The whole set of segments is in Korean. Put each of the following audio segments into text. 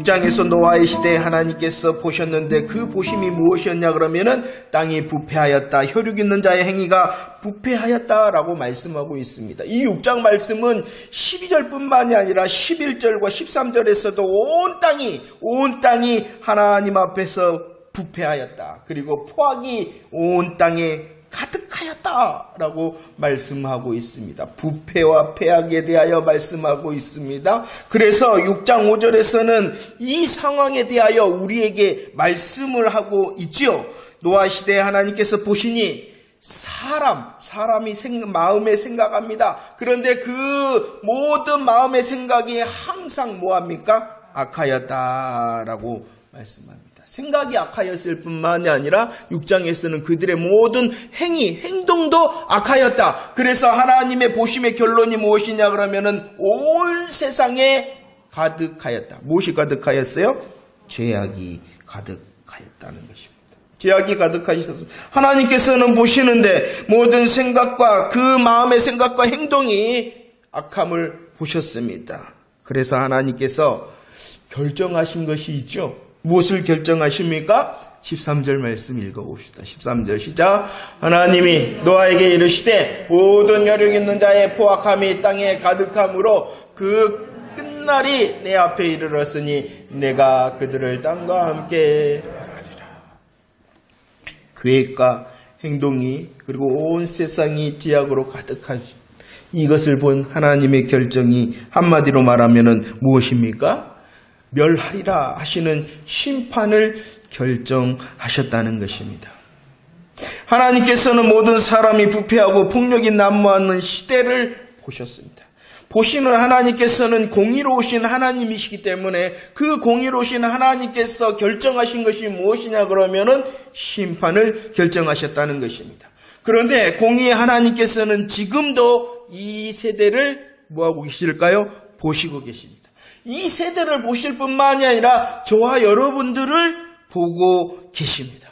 6장에서 노아의 시대에 하나님께서 보셨는데 그 보심이 무엇이었냐 그러면은 땅이 부패하였다. 혈육 있는 자의 행위가 부패하였다라고 말씀하고 있습니다. 이 6장 말씀은 12절뿐만이 아니라 11절과 13절에서도 온 땅이 하나님 앞에서 부패하였다. 그리고 포악이 온 땅에 가득하였다라고 말씀하고 있습니다. 부패와 폐악에 대하여 말씀하고 있습니다. 그래서 6장 5절에서는 이 상황에 대하여 우리에게 말씀을 하고 있지요. 노아 시대에 하나님께서 보시니 사람이 마음에 생각합니다. 그런데 그 모든 마음의 생각이 항상 뭐합니까? 악하였다라고 말씀합니다. 생각이 악하였을 뿐만이 아니라 6장에서는 그들의 모든 행동도 악하였다. 그래서 하나님의 보심의 결론이 무엇이냐 그러면은 온 세상에 가득하였다. 무엇이 가득하였어요? 죄악이 가득하였다는 것입니다. 죄악이 가득하셔서 하나님께서는 보시는데 모든 생각과 그 마음의 생각과 행동이 악함을 보셨습니다. 그래서 하나님께서 결정하신 것이 있죠. 무엇을 결정하십니까? 13절 말씀 읽어봅시다. 13절 시작. 하나님이 노아에게 이르시되 모든 혈육 있는 자의 포악함이 땅에 가득함으로 그 끝날이 내 앞에 이르렀으니 내가 그들을 땅과 함께 말하리라. 계획과 행동이 그리고 온 세상이 죄악으로 가득한 이것을 본 하나님의 결정이 한마디로 말하면 무엇입니까? 멸하리라 하시는 심판을 결정하셨다는 것입니다. 하나님께서는 모든 사람이 부패하고 폭력이 난무하는 시대를 보셨습니다. 보시는 하나님께서는 공의로우신 하나님이시기 때문에 그 공의로우신 하나님께서 결정하신 것이 무엇이냐 그러면은 심판을 결정하셨다는 것입니다. 그런데 공의의 하나님께서는 지금도 이 세대를 뭐하고 계실까요? 보시고 계십니다. 이 세대를 보실 뿐만이 아니라 저와 여러분들을 보고 계십니다.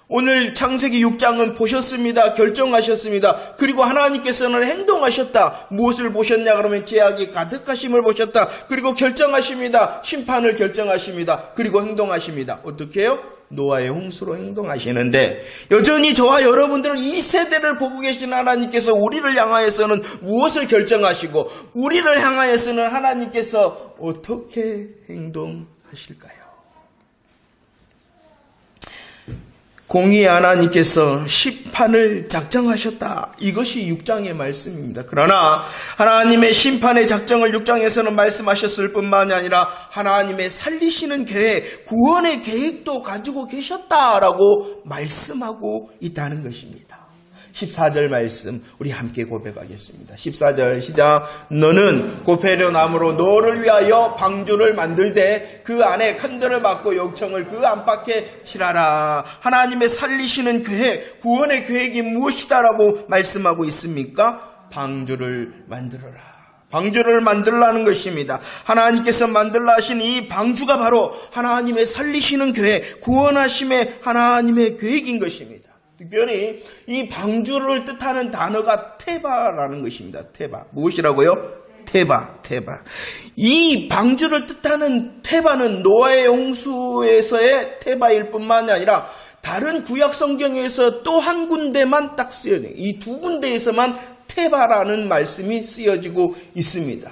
오늘 창세기 6장은 보셨습니다. 결정하셨습니다. 그리고 하나님께서는 행동하셨다. 무엇을 보셨냐 그러면 죄악이 가득하심을 보셨다. 그리고 결정하십니다. 심판을 결정하십니다. 그리고 행동하십니다. 어떻게 해요? 노아의 홍수로 행동하시는데 여전히 저와 여러분들은 이 세대를 보고 계신 하나님께서 우리를 향하여서는 무엇을 결정하시고 우리를 향하여서는 하나님께서 어떻게 행동하실까요? 공의의 하나님께서 심판을 작정하셨다. 이것이 6장의 말씀입니다. 그러나 하나님의 심판의 작정을 6장에서는 말씀하셨을 뿐만이 아니라 하나님의 살리시는 계획, 구원의 계획도 가지고 계셨다라고 말씀하고 있다는 것입니다. 14절 말씀 우리 함께 고백하겠습니다. 14절 시작. 너는 고페려 나무로 너를 위하여 방주를 만들되 그 안에 큰들을 막고 욕청을 그 안팎에 칠하라. 하나님의 살리시는 계획, 구원의 계획이 무엇이다라고 말씀하고 있습니까? 방주를 만들어라. 방주를 만들라는 것입니다. 하나님께서 만들라 하신 이 방주가 바로 하나님의 살리시는 계획, 구원하심의 하나님의 계획인 것입니다. 특별히 이 방주를 뜻하는 단어가 테바라는 것입니다. 테바. 무엇이라고요? 테바. 이 방주를 뜻하는 테바는 노아의 홍수에서의 테바일 뿐만이 아니라 다른 구약 성경에서 또 한 군데만 딱 쓰여져요. 이 두 군데에서만 테바라는 말씀이 쓰여지고 있습니다.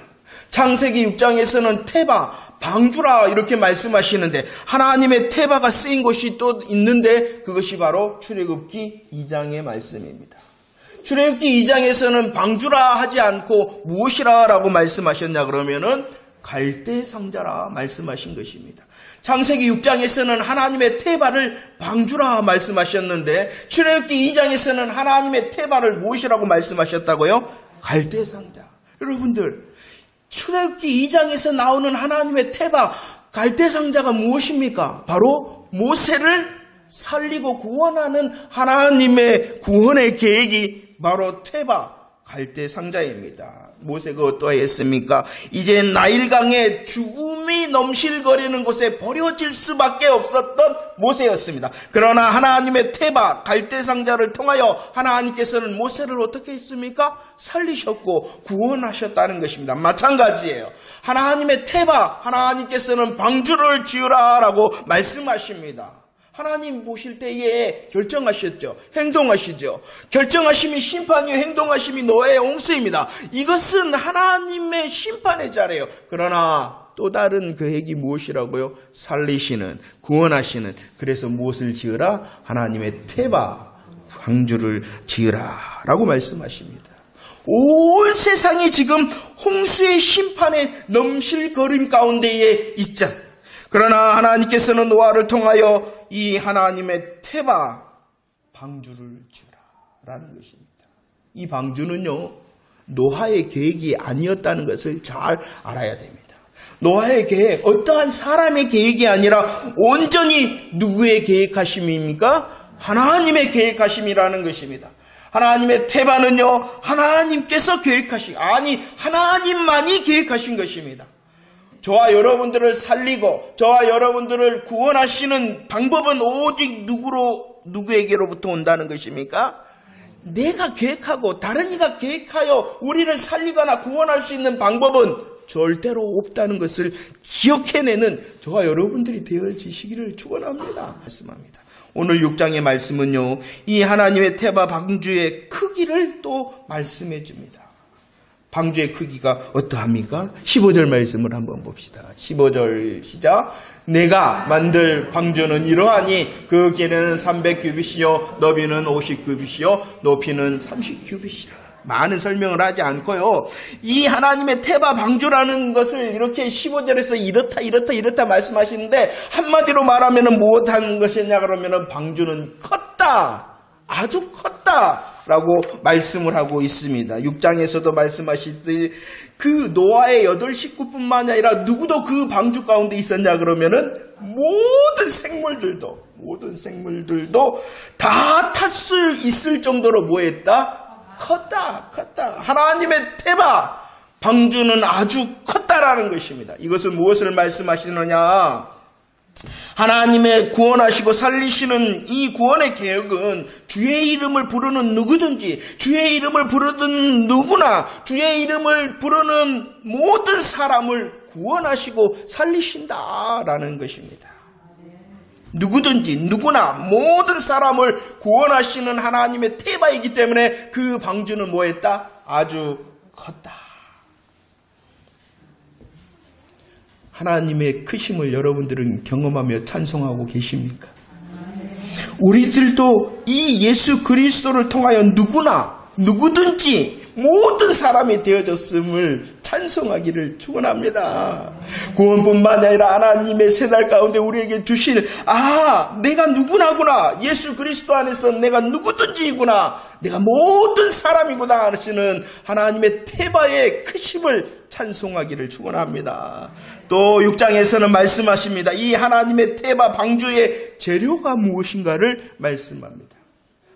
창세기 6장에서는 테바, 방주라 이렇게 말씀하시는데 하나님의 테바가 쓰인 곳이 또 있는데 그것이 바로 출애굽기 2장의 말씀입니다. 출애굽기 2장에서는 방주라 하지 않고 무엇이라 라고 말씀하셨냐 그러면은 갈대 상자라 말씀하신 것입니다. 창세기 6장에서는 하나님의 테바를 방주라 말씀하셨는데 출애굽기 2장에서는 하나님의 테바를 무엇이라고 말씀하셨다고요? 갈대 상자. 여러분들 출애굽기 2장에서 나오는 하나님의 테바, 갈대 상자가 무엇입니까? 바로 모세를 살리고 구원하는 하나님의 구원의 계획이 바로 테바, 갈대 상자입니다. 모세가 어떠했습니까? 이제 나일강에 죽음이 넘실거리는 곳에 버려질 수밖에 없었던 모세였습니다. 그러나 하나님의 태바 갈대 상자를 통하여 하나님께서는 모세를 어떻게 했습니까? 살리셨고 구원하셨다는 것입니다. 마찬가지예요. 하나님의 태바 하나님께서는 방주를 지으라 라고 말씀하십니다. 하나님 보실 때에 결정하셨죠. 행동하시죠. 결정하심이 심판이요 행동하심이 노아의 홍수입니다. 이것은 하나님의 심판의 자리예요. 그러나 또 다른 계획이 무엇이라고요? 살리시는, 구원하시는. 그래서 무엇을 지으라? 하나님의 태바 방주를 지으라 라고 말씀하십니다. 온 세상이 지금 홍수의 심판의 넘실거림 가운데에 있죠. 그러나 하나님께서는 노아를 통하여 이 하나님의 태바 방주를 지으라라는 것입니다. 이 방주는요, 노아의 계획이 아니었다는 것을 잘 알아야 됩니다. 노아의 계획, 어떠한 사람의 계획이 아니라 온전히 누구의 계획하심입니까? 하나님의 계획하심이라는 것입니다. 하나님의 태바는요, 하나님께서 하나님만이 계획하신 것입니다. 저와 여러분들을 살리고 저와 여러분들을 구원하시는 방법은 오직 누구에게로부터 온다는 것입니까? 내가 계획하고 다른 이가 계획하여 우리를 살리거나 구원할 수 있는 방법은 절대로 없다는 것을 기억해내는 저와 여러분들이 되어지시기를 축원합니다. 말씀합니다. 오늘 6장의 말씀은요, 이 하나님의 태바 방주의 크기를 또 말씀해 줍니다. 방주의 크기가 어떠합니까? 15절 말씀을 한번 봅시다. 15절 시작. 내가 만들 방주는 이러하니 그 길이는 300규빗이요 너비는 50규빗이요 높이는 30규빗이라. 많은 설명을 하지 않고요, 이 하나님의 태바 방주라는 것을 이렇게 15절에서 이렇다 말씀하시는데, 한마디로 말하면 무엇하는 것이냐 그러면 방주는 컸다, 아주 컸다 라고 말씀을 하고 있습니다. 6장에서도 말씀하시듯이 그 노아의 8 식구뿐만 아니라 누구도 그 방주 가운데 있었냐 그러면은 모든 생물들도 다 탈 수 있을 정도로 뭐했다? 컸다. 하나님의 태바 방주는 아주 컸다라는 것입니다. 이것은 무엇을 말씀하시느냐? 하나님의 구원하시고 살리시는 이 구원의 계획은 주의 이름을 부르는 누구든지, 주의 이름을 부르는 누구나, 주의 이름을 부르는 모든 사람을 구원하시고 살리신다라는 것입니다. 누구든지 누구나 모든 사람을 구원하시는 하나님의 태바이기 때문에 그 방주는 뭐했다? 아주 컸다. 하나님의 크심을 여러분들은 경험하며 찬송하고 계십니까? 우리들도 이 예수 그리스도를 통하여 누구든지 모든 사람이 되어졌음을 찬송하기를 축원합니다. 구원뿐만 아니라 하나님의 세달 가운데 우리에게 주실 내가 누구나구나, 예수 그리스도 안에서 내가 누구든지이구나, 내가 모든 사람이구나 하시는 하나님의 태바의 크심을 찬송하기를 축원합니다. 또 6장에서는 말씀하십니다. 이 하나님의 태바 방주의 재료가 무엇인가를 말씀합니다.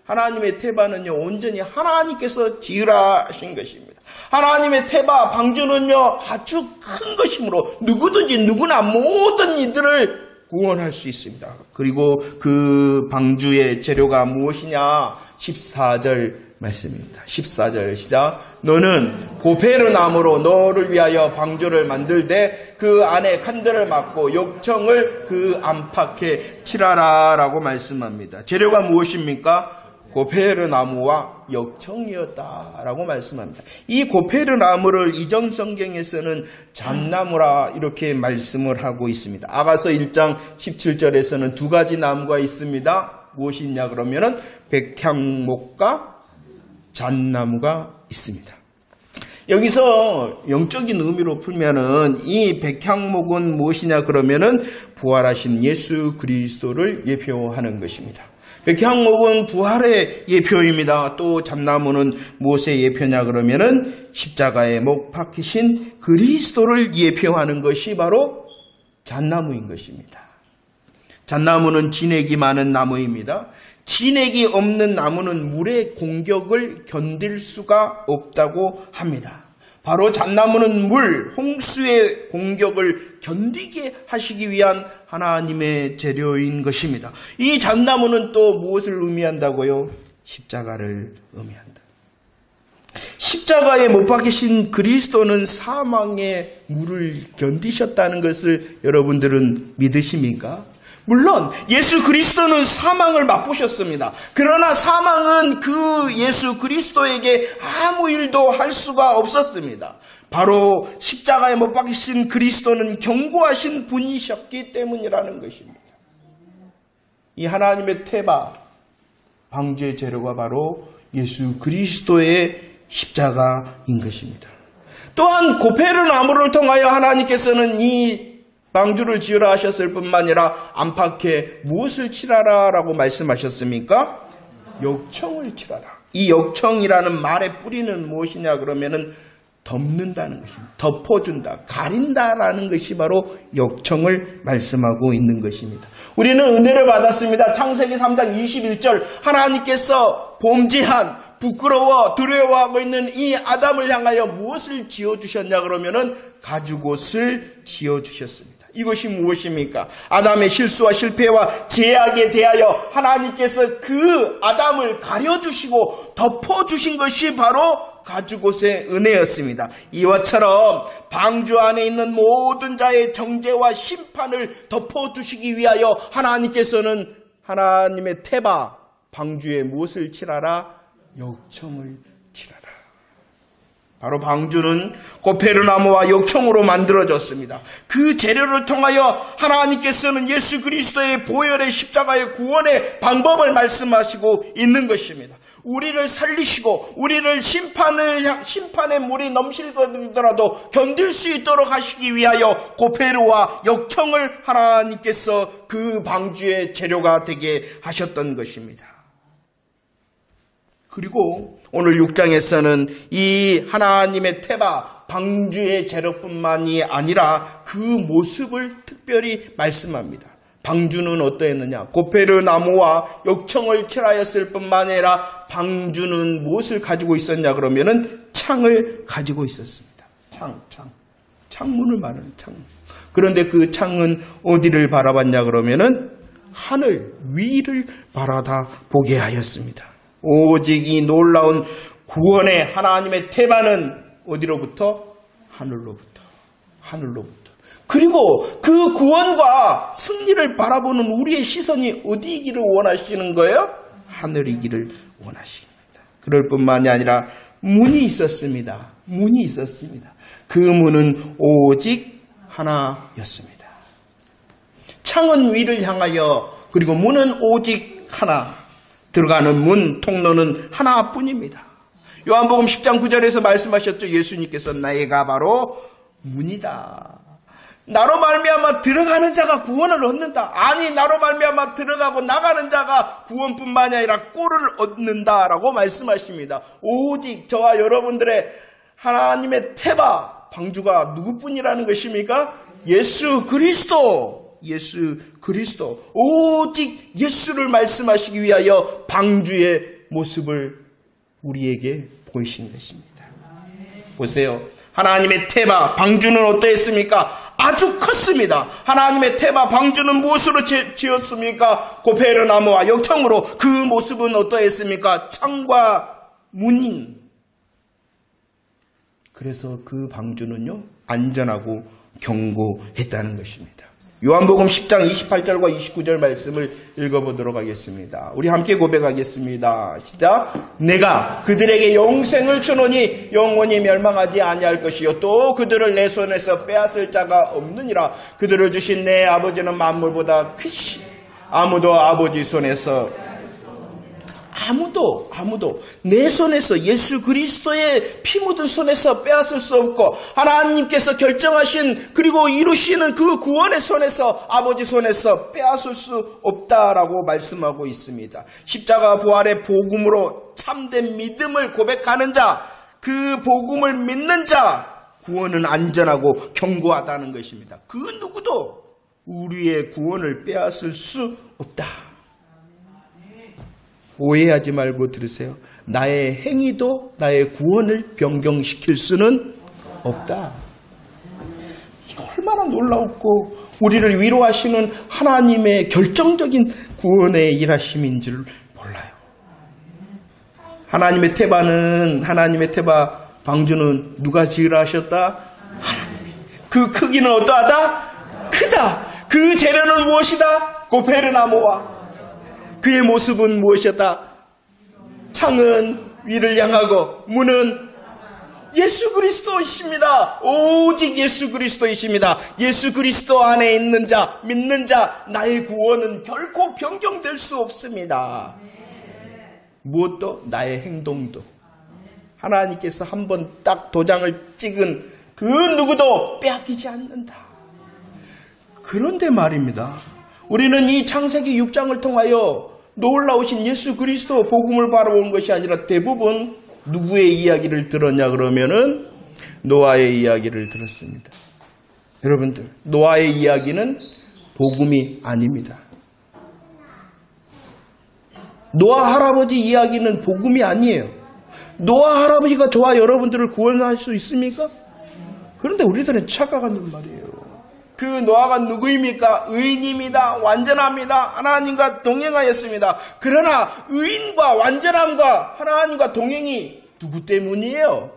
하나님의 태바는요, 온전히 하나님께서 지으라 하신 것입니다. 하나님의 태바 방주는요, 아주 큰 것이므로 누구든지 누구나 모든 이들을 구원할 수 있습니다. 그리고 그 방주의 재료가 무엇이냐? 14절 말씀입니다. 14절 시작. 너는 고페르 나무로 너를 위하여 방주를 만들되 그 안에 칸들을 막고 욕청을 그 안팎에 칠하라 라고 말씀합니다. 재료가 무엇입니까? 고페르 나무와 역청이었다라고 말씀합니다. 이 고페르 나무를 이전 성경에서는 잣나무라 이렇게 말씀을 하고 있습니다. 아가서 1장 17절에서는 두 가지 나무가 있습니다. 무엇이 있냐 그러면은 백향목과 잣나무가 있습니다. 여기서 영적인 의미로 풀면은 이 백향목은 무엇이냐 그러면은 부활하신 예수 그리스도를 예표하는 것입니다. 백향목은 부활의 예표입니다. 또 잣나무는 무엇의 예표냐 그러면은 십자가에 못 박히신 그리스도를 예표하는 것이 바로 잣나무인 것입니다. 잣나무는 진액이 많은 나무입니다. 진액이 없는 나무는 물의 공격을 견딜 수가 없다고 합니다. 바로 잣나무는 물, 홍수의 공격을 견디게 하시기 위한 하나님의 재료인 것입니다. 이 잣나무는 또 무엇을 의미한다고요? 십자가를 의미한다. 십자가에 못 박히신 그리스도는 사망의 물을 견디셨다는 것을 여러분들은 믿으십니까? 물론 예수 그리스도는 사망을 맛보셨습니다. 그러나 사망은 그 예수 그리스도에게 아무 일도 할 수가 없었습니다. 바로 십자가에 못 박히신 그리스도는 견고하신 분이셨기 때문이라는 것입니다. 이 하나님의 태바, 방주의 재료가 바로 예수 그리스도의 십자가인 것입니다. 또한 고페르나무를 통하여 하나님께서는 이 방주를 지으라 하셨을 뿐만 아니라 안팎에 무엇을 칠하라 라고 말씀하셨습니까? 역청을 칠하라. 이 역청이라는 말의 뿌리는 무엇이냐 그러면은 덮는다는 것입니다. 덮어준다, 가린다라는 것이 바로 역청을 말씀하고 있는 것입니다. 우리는 은혜를 받았습니다. 창세기 3장 21절 하나님께서 범죄한 부끄러워 두려워하고 있는 이 아담을 향하여 무엇을 지어주셨냐 그러면은 가죽옷을 지어주셨습니다. 이것이 무엇입니까? 아담의 실수와 실패와 죄악에 대하여 하나님께서 그 아담을 가려주시고 덮어주신 것이 바로 가죽옷의 은혜였습니다. 이와처럼 방주 안에 있는 모든 자의 정죄와 심판을 덮어주시기 위하여 하나님께서는 하나님의 태바 방주에 무엇을 칠하라? 역청을 칠하라. 바로 방주는 고페르나무와 역청으로 만들어졌습니다. 그 재료를 통하여 하나님께서는 예수 그리스도의 보혈의 십자가의 구원의 방법을 말씀하시고 있는 것입니다. 우리를 살리시고 우리를 심판의 물이 넘실거리더라도 견딜 수 있도록 하시기 위하여 고페르와 역청을 하나님께서 그 방주의 재료가 되게 하셨던 것입니다. 그리고 오늘 6장에서는 이 하나님의 태바 방주의 재료뿐만이 아니라 그 모습을 특별히 말씀합니다. 방주는 어떠했느냐? 고페르 나무와 역청을 칠하였을 뿐만 아니라 방주는 무엇을 가지고 있었냐 그러면은 창을 가지고 있었습니다. 창문을 말하는 창. 그런데 그 창은 어디를 바라봤냐 그러면은 하늘 위를 바라다 보게 하였습니다. 오직 이 놀라운 구원의 하나님의 태반은 어디로부터? 하늘로부터. 그리고 그 구원과 승리를 바라보는 우리의 시선이 어디이기를 원하시는 거예요? 하늘이기를 원하십니다. 그럴 뿐만이 아니라 문이 있었습니다. 그 문은 오직 하나였습니다. 창은 위를 향하여, 그리고 문은 오직 하나. 들어가는 문, 통로는 하나뿐입니다. 요한복음 10장 9절에서 말씀하셨죠. 예수님께서 내가 바로 문이다. 나로 말미암아 들어가는 자가 구원을 얻는다. 아니, 나로 말미암아 들어가고 나가는 자가 구원뿐만이 아니라 꼴을 얻는다라고 말씀하십니다. 오직 저와 여러분들의 하나님의 태바 방주가 누구뿐이라는 것입니까? 예수 그리스도. 오직 예수를 말씀하시기 위하여 방주의 모습을 우리에게 보이신 것입니다. 보세요. 하나님의 태바 방주는 어떠했습니까? 아주 컸습니다. 하나님의 태바 방주는 무엇으로 지었습니까? 고페르나무와 역청으로. 그 모습은 어떠했습니까? 창과 문인. 그래서 그 방주는요, 안전하고 견고했다는 것입니다. 요한복음 10장 28절과 29절 말씀을 읽어보도록 하겠습니다. 우리 함께 고백하겠습니다. 시작. 내가 그들에게 영생을 주노니 영원히 멸망하지 아니할 것이요 또 그들을 내 손에서 빼앗을 자가 없느니라. 그들을 주신 내 아버지는 만물보다 크시 아무도 아버지 손에서 아무도 내 손에서, 예수 그리스도의 피 묻은 손에서 빼앗을 수 없고 하나님께서 결정하신 그리고 이루시는 그 구원의 손에서, 아버지 손에서 빼앗을 수 없다라고 말씀하고 있습니다. 십자가 부활의 복음으로 참된 믿음을 고백하는 자, 그 복음을 믿는 자, 구원은 안전하고 견고하다는 것입니다. 그 누구도 우리의 구원을 빼앗을 수 없다. 오해하지 말고 들으세요. 나의 행위도 나의 구원을 변경시킬 수는 없다. 이게 얼마나 놀라웠고 우리를 위로하시는 하나님의 결정적인 구원의 일하심인지를 몰라요. 하나님의 태바 방주는 누가 지으라 하셨다? 하나님이. 그 크기는 어떠하다? 크다. 그 재료는 무엇이다? 고페르나무와 그의 모습은 무엇이었다? 창은 위를 향하고 문은 예수 그리스도이십니다. 오직 예수 그리스도이십니다. 예수 그리스도 안에 있는 자, 믿는 자, 나의 구원은 결코 변경될 수 없습니다. 무엇도 나의 행동도 하나님께서 한번 딱 도장을 찍은 그 누구도 빼앗기지 않는다. 그런데 말입니다. 우리는 이 창세기 6장을 통하여 놀라우신 예수 그리스도 복음을 바라본 것이 아니라 대부분 누구의 이야기를 들었냐 그러면은 노아의 이야기를 들었습니다. 여러분들, 노아의 이야기는 복음이 아닙니다. 노아 할아버지 이야기는 복음이 아니에요. 노아 할아버지가 저와 여러분들을 구원할 수 있습니까? 그런데 우리들은 착각한단 말이에요. 그 노아가 누구입니까? 의인입니다. 완전합니다. 하나님과 동행하였습니다. 그러나 의인과 완전함과 하나님과 동행이 누구 때문이에요?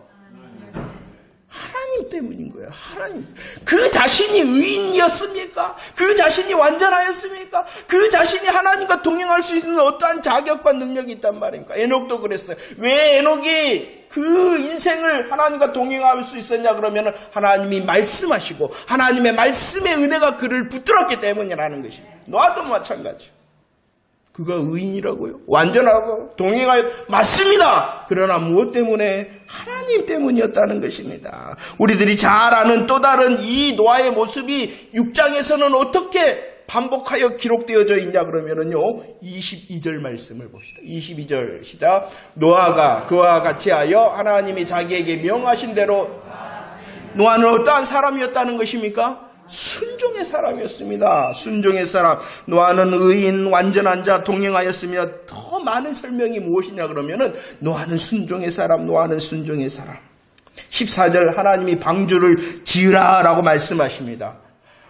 하나님 때문인 거예요. 하나님. 그 자신이 의인이었습니까? 그 자신이 완전하였습니까? 그 자신이 하나님과 동행할 수 있는 어떠한 자격과 능력이 있단 말입니까? 에녹도 그랬어요. 왜 에녹이 그 인생을 하나님과 동행할 수 있었냐 그러면 하나님이 말씀하시고 하나님의 말씀의 은혜가 그를 붙들었기 때문이라는 것입니다. 노아도 마찬가지. 그가 의인이라고요? 완전하고 동행하여 맞습니다. 그러나 무엇 때문에? 하나님 때문이었다는 것입니다. 우리들이 잘 아는 또 다른 이 노아의 모습이 6장에서는 어떻게 반복하여 기록되어져 있냐 그러면은요 22절 말씀을 봅시다. 22절 시작. 노아가 그와 같이 하여 하나님이 자기에게 명하신 대로 노아는 어떠한 사람이었다는 것입니까? 순종의 사람이었습니다. 순종의 사람. 노아는 의인 완전한 자 동행하였으며 더 많은 설명이 무엇이냐 그러면은 노아는 순종의 사람, 노아는 순종의 사람. 14절 하나님이 방주를 지으라 라고 말씀하십니다.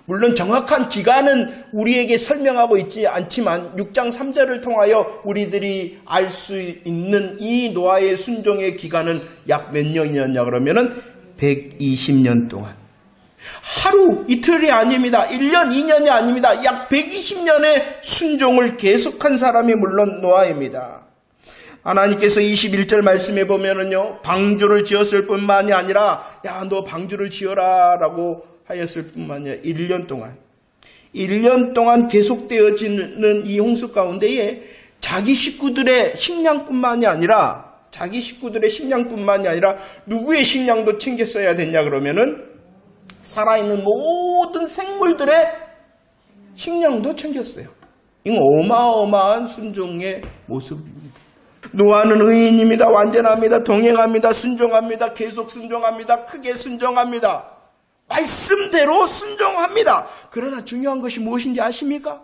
물론 정확한 기간은 우리에게 설명하고 있지 않지만 6장 3절을 통하여 우리들이 알 수 있는 이 노아의 순종의 기간은 약 몇 년이었냐 그러면은 120년 동안. 하루 이틀이 아닙니다. 1년 2년이 아닙니다. 약 120년의 순종을 계속한 사람이 물론 노아입니다. 하나님께서 21절 말씀해 보면은요 방주를 지었을 뿐만이 아니라 야 너 방주를 지어라 라고 하였을 뿐만 아니라 1년 동안 계속되어지는 이 홍수 가운데에 자기 식구들의 식량뿐만이 아니라 누구의 식량도 챙겼어야 됐냐 그러면은 살아있는 모든 생물들의 식량도 챙겼어요. 이건 어마어마한 순종의 모습입니다. 노아는 의인입니다. 완전합니다. 동행합니다. 순종합니다. 계속 순종합니다. 크게 순종합니다. 말씀대로 순종합니다. 그러나 중요한 것이 무엇인지 아십니까?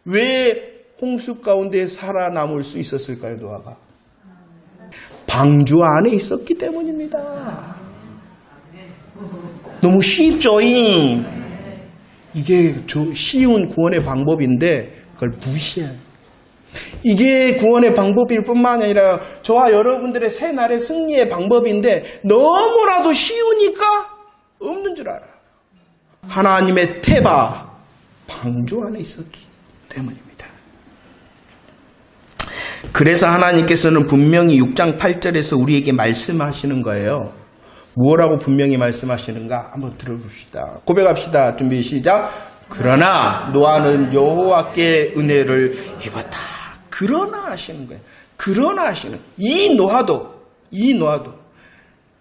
왜 홍수 가운데 살아남을 수 있었을까요, 노아가? 방주 안에 있었기 때문입니다. 너무 쉽죠? 이게 쉬운 구원의 방법인데 그걸 무시해요. 이게 구원의 방법일 뿐만 아니라 저와 여러분들의 새날의 승리의 방법인데 너무나도 쉬우니까 없는 줄 알아요. 하나님의 태바 방주 안에 있었기 때문입니다. 그래서 하나님께서는 분명히 6장 8절에서 우리에게 말씀하시는 거예요. 뭐라고 분명히 말씀하시는가 한번 들어봅시다. 고백합시다. 준비 시작. 그러나 노아는 여호와께 은혜를 입었다. 그러나 하시는 거예요. 그러나 하시는 이 노아도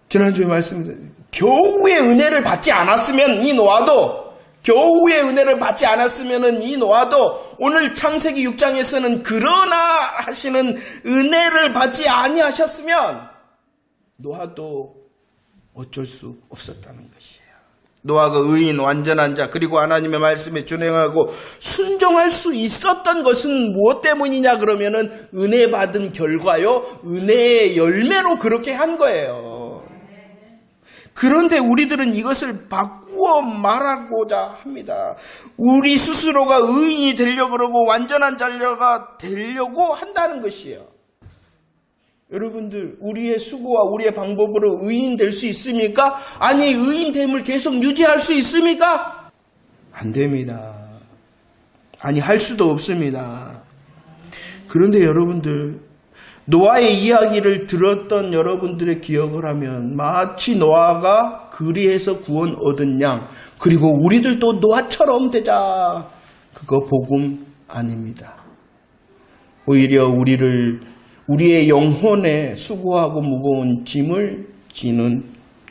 지난주에 말씀드렸죠. 겨우의 은혜를 받지 않았으면 이 노아도 오늘 창세기 6장에서는 그러나 하시는 은혜를 받지 아니하셨으면 노아도 어쩔 수 없었다는 것이에요. 노아가 의인 완전한 자 그리고 하나님의 말씀에 준행하고 순종할 수 있었던 것은 무엇 때문이냐 그러면은 은혜 받은 결과요, 은혜의 열매로 그렇게 한 거예요. 그런데 우리들은 이것을 바꾸어 말하고자 합니다. 우리 스스로가 의인이 되려고 그러고 완전한 자가 되려고 한다는 것이에요. 여러분들, 우리의 수고와 우리의 방법으로 의인 될 수 있습니까? 아니, 의인됨을 계속 유지할 수 있습니까? 안 됩니다. 아니, 할 수도 없습니다. 그런데 여러분들, 노아의 이야기를 들었던 여러분들의 기억을 하면 마치 노아가 그리해서 구원 얻은 양, 그리고 우리들도 노아처럼 되자, 그거 복음 아닙니다. 오히려 우리의 영혼에 수고하고 무거운 짐을 지는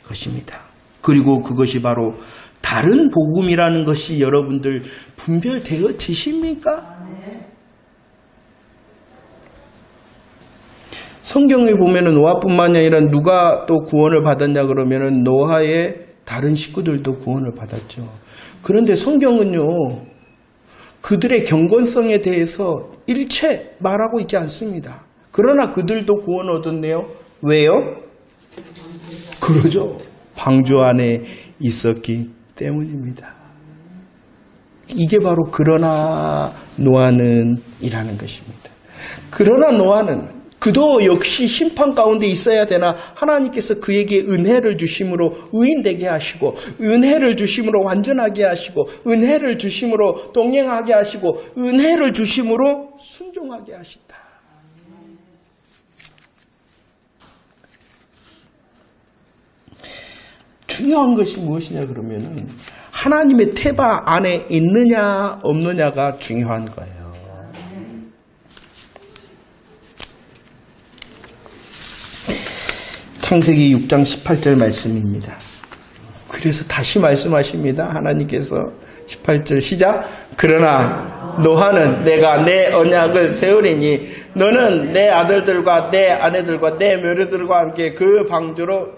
것입니다. 그리고 그것이 바로 다른 복음이라는 것이 여러분들 분별되어지십니까? 성경에 보면은 노아뿐만이 아니라 누가 또 구원을 받았냐 그러면은 노아의 다른 식구들도 구원을 받았죠. 그런데 성경은요, 그들의 경건성에 대해서 일체 말하고 있지 않습니다. 그러나 그들도 구원 얻었네요. 왜요? 그러죠. 방주 안에 있었기 때문입니다. 이게 바로 그러나 노아는 이라는 것입니다. 그러나 노아는 그도 역시 심판 가운데 있어야 되나 하나님께서 그에게 은혜를 주심으로 의인되게 하시고 은혜를 주심으로 완전하게 하시고 은혜를 주심으로 동행하게 하시고 은혜를 주심으로 순종하게 하신다. 중요한 것이 무엇이냐 그러면은 하나님의 태바 안에 있느냐 없느냐가 중요한 거예요. 창세기 6장 18절 말씀입니다. 그래서 다시 말씀하십니다. 하나님께서 18절 시작. 그러나 노아는 내가 내 언약을 세우리니 너는 내 아들들과 내 아내들과 내 며느들과 함께 그 방주로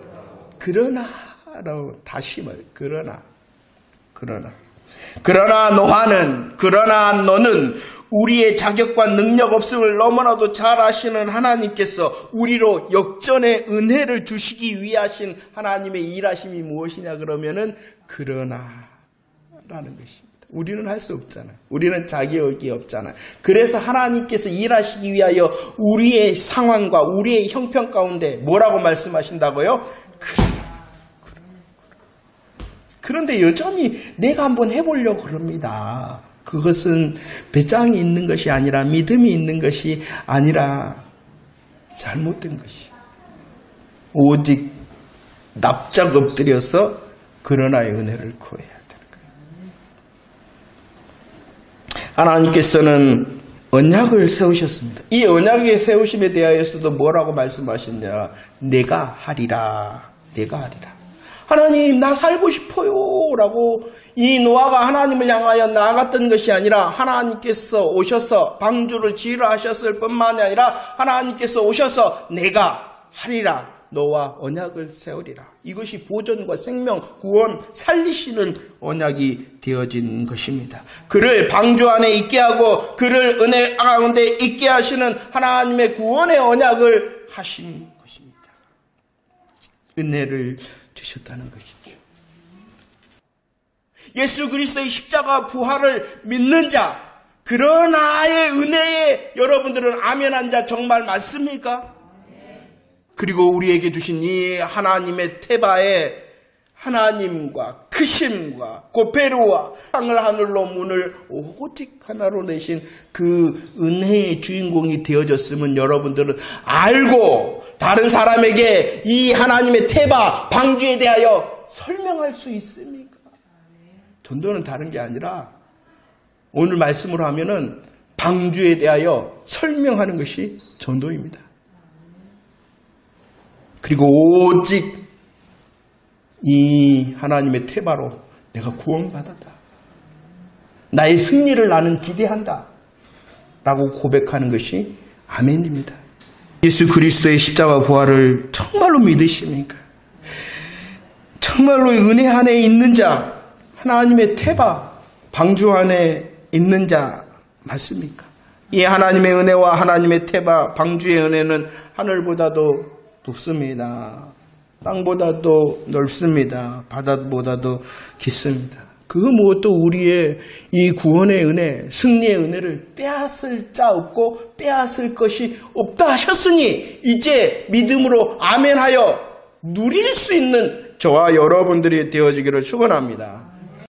그러나라고 다시 말. 그러나 너는 우리의 자격과 능력 없음을 너무나도 잘 아시는 하나님께서 우리로 역전의 은혜를 주시기 위하신 하나님의 일하심이 무엇이냐 그러면은 그러나라는 것입니다. 우리는 할 수 없잖아요. 우리는 자격이 없잖아요. 그래서 하나님께서 일하시기 위하여 우리의 상황과 우리의 형편 가운데 뭐라고 말씀하신다고요? 그런데 여전히 내가 한번 해보려고 그럽니다. 그것은 배짱이 있는 것이 아니라 믿음이 있는 것이 아니라 잘못된 것이에요. 오직 납작 엎드려서 그러나의 은혜를 구해야 되는 거예요. 하나님께서는 언약을 세우셨습니다. 이 언약의 세우심에 대하여서도 뭐라고 말씀하셨냐? 내가 하리라. 하나님, 나 살고 싶어요 라고 이 노아가 하나님을 향하여 나아갔던 것이 아니라 하나님께서 오셔서 방주를 지으라 하셨을 뿐만이 아니라 하나님께서 오셔서 내가 하리라, 너와 언약을 세우리라. 이것이 보존과 생명, 구원, 살리시는 언약이 되어진 것입니다. 그를 방주 안에 있게 하고 그를 은혜 가운데 있게 하시는 하나님의 구원의 언약을 하신 것입니다. 은혜를 주셨다는 것이죠. 예수 그리스도의 십자가 부활을 믿는 자, 그러나의 은혜에 여러분들은 아멘한 자 정말 맞습니까? 그리고 우리에게 주신 이 하나님의 태바에 하나님과 크심과 고페루와 땅을 하늘로 문을 오직 하나로 내신 그 은혜의 주인공이 되어졌으면 여러분들은 알고 다른 사람에게 이 하나님의 태바 방주에 대하여 설명할 수 있습니까? 전도는 다른 게 아니라 오늘 말씀으로 하면은 방주에 대하여 설명하는 것이 전도입니다. 그리고 오직 이 하나님의 태바로 내가 구원받았다. 나의 승리를 나는 기대한다. 라고 고백하는 것이 아멘입니다. 예수 그리스도의 십자가 부활을 정말로 믿으십니까? 정말로 은혜 안에 있는 자, 하나님의 태바, 방주 안에 있는 자 맞습니까? 이 하나님의 은혜와 하나님의 태바, 방주의 은혜는 하늘보다도 높습니다. 땅보다도 넓습니다. 바다보다도 깊습니다. 그 무엇도 우리의 이 구원의 은혜, 승리의 은혜를 빼앗을 자 없고 빼앗을 것이 없다 하셨으니 이제 믿음으로 아멘하여 누릴 수 있는 저와 여러분들이 되어지기를 축원합니다.